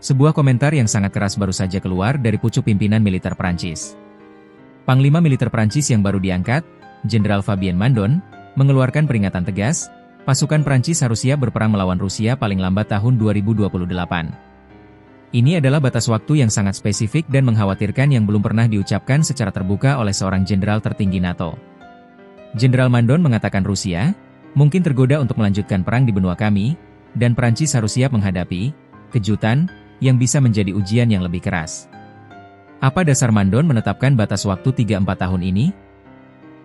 Sebuah komentar yang sangat keras baru saja keluar dari pucuk pimpinan militer Prancis. Panglima militer Prancis yang baru diangkat, Jenderal Fabien Mandon, mengeluarkan peringatan tegas, pasukan Prancis harus siap berperang melawan Rusia paling lambat tahun 2028. Ini adalah batas waktu yang sangat spesifik dan mengkhawatirkan yang belum pernah diucapkan secara terbuka oleh seorang jenderal tertinggi NATO. Jenderal Mandon mengatakan Rusia mungkin tergoda untuk melanjutkan perang di benua kami, dan Prancis harus siap menghadapi kejutan yang bisa menjadi ujian yang lebih keras. Apa dasar Mandon menetapkan batas waktu 3-4 tahun ini?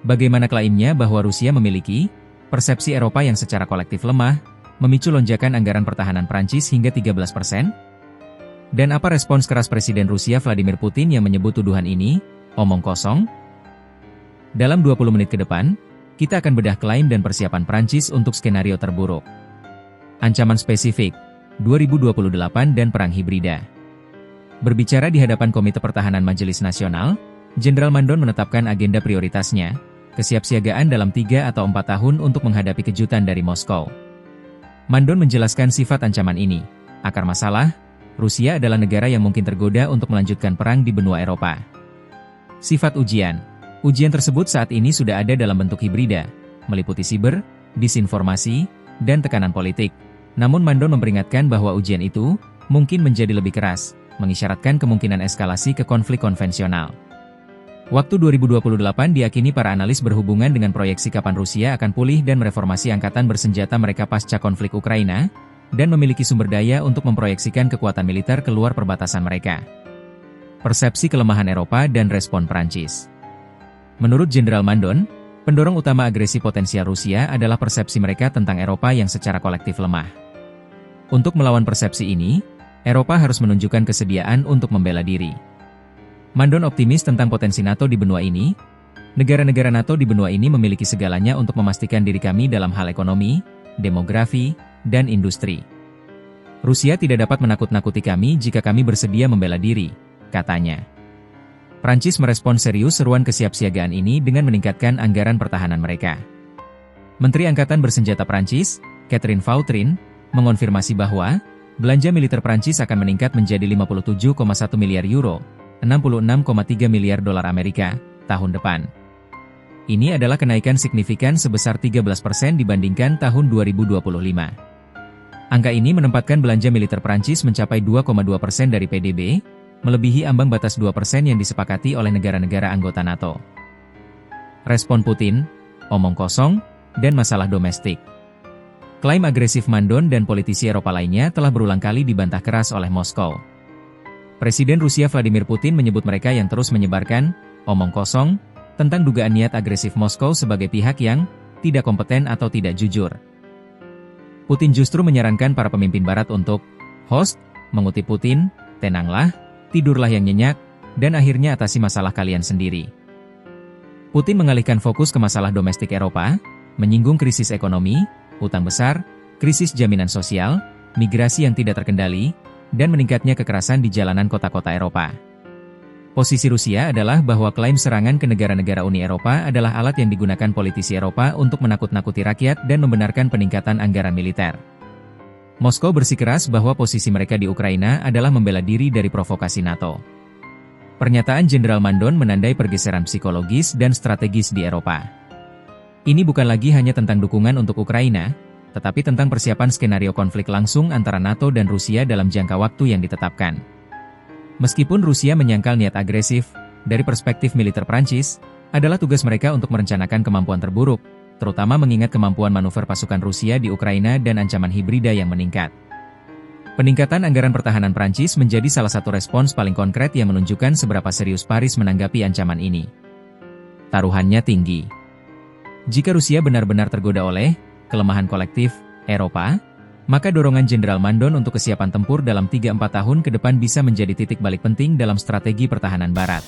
Bagaimana klaimnya bahwa Rusia memiliki persepsi Eropa yang secara kolektif lemah, memicu lonjakan anggaran pertahanan Prancis hingga 13%? Dan apa respons keras Presiden Rusia Vladimir Putin yang menyebut tuduhan ini omong kosong? Dalam 20 menit ke depan, kita akan bedah klaim dan persiapan Prancis untuk skenario terburuk. Ancaman spesifik 2028 dan perang hibrida. Berbicara di hadapan Komite Pertahanan Majelis Nasional, Jenderal Mandon menetapkan agenda prioritasnya, kesiapsiagaan dalam 3 atau 4 tahun untuk menghadapi kejutan dari Moskow. Mandon menjelaskan sifat ancaman ini. Akar masalah, Rusia adalah negara yang mungkin tergoda untuk melanjutkan perang di benua Eropa. Sifat ujian. Ujian tersebut saat ini sudah ada dalam bentuk hibrida, meliputi siber, disinformasi, dan tekanan politik. Namun Mandon memperingatkan bahwa ujian itu mungkin menjadi lebih keras, mengisyaratkan kemungkinan eskalasi ke konflik konvensional. Waktu 2028 diyakini para analis berhubungan dengan proyeksi kapan Rusia akan pulih dan mereformasi angkatan bersenjata mereka pasca konflik Ukraina, dan memiliki sumber daya untuk memproyeksikan kekuatan militer keluar perbatasan mereka. Persepsi kelemahan Eropa dan respon Prancis. Menurut Jenderal Mandon, pendorong utama agresi potensial Rusia adalah persepsi mereka tentang Eropa yang secara kolektif lemah. Untuk melawan persepsi ini, Eropa harus menunjukkan kesediaan untuk membela diri. Mandon optimis tentang potensi NATO di benua ini. Negara-negara NATO di benua ini memiliki segalanya untuk memastikan diri kami dalam hal ekonomi, demografi, dan industri. Rusia tidak dapat menakut-nakuti kami jika kami bersedia membela diri, katanya. Prancis merespons serius seruan kesiapsiagaan ini dengan meningkatkan anggaran pertahanan mereka. Menteri Angkatan Bersenjata Prancis, Catherine Vautrin, mengonfirmasi bahwa belanja militer Prancis akan meningkat menjadi 57,1 miliar euro, 66,3 miliar dolar Amerika, tahun depan. Ini adalah kenaikan signifikan sebesar 13% dibandingkan tahun 2025. Angka ini menempatkan belanja militer Prancis mencapai 2,2% dari PDB, melebihi ambang batas 2% yang disepakati oleh negara-negara anggota NATO. Respon Putin, omong kosong, dan masalah domestik. Klaim agresif Mandon dan politisi Eropa lainnya telah berulang kali dibantah keras oleh Moskow. Presiden Rusia Vladimir Putin menyebut mereka yang terus menyebarkan omong kosong tentang dugaan niat agresif Moskow sebagai pihak yang tidak kompeten atau tidak jujur. Putin justru menyarankan para pemimpin Barat untuk host, mengutip Putin, tenanglah, tidurlah yang nyenyak, dan akhirnya atasi masalah kalian sendiri. Putin mengalihkan fokus ke masalah domestik Eropa, menyinggung krisis ekonomi, utang besar, krisis jaminan sosial, migrasi yang tidak terkendali, dan meningkatnya kekerasan di jalanan kota-kota Eropa. Posisi Rusia adalah bahwa klaim serangan ke negara-negara Uni Eropa adalah alat yang digunakan politisi Eropa untuk menakut-nakuti rakyat dan membenarkan peningkatan anggaran militer. Moskow bersikeras bahwa posisi mereka di Ukraina adalah membela diri dari provokasi NATO. Pernyataan Jenderal Mandon menandai pergeseran psikologis dan strategis di Eropa. Ini bukan lagi hanya tentang dukungan untuk Ukraina, tetapi tentang persiapan skenario konflik langsung antara NATO dan Rusia dalam jangka waktu yang ditetapkan. Meskipun Rusia menyangkal niat agresif, dari perspektif militer Prancis, adalah tugas mereka untuk merencanakan kemampuan terburuk, terutama mengingat kemampuan manuver pasukan Rusia di Ukraina dan ancaman hibrida yang meningkat. Peningkatan anggaran pertahanan Prancis menjadi salah satu respons paling konkret yang menunjukkan seberapa serius Paris menanggapi ancaman ini. Taruhannya tinggi. Jika Rusia benar-benar tergoda oleh kelemahan kolektif Eropa, maka dorongan Jenderal Mandon untuk kesiapan tempur dalam 3-4 tahun ke depan bisa menjadi titik balik penting dalam strategi pertahanan Barat.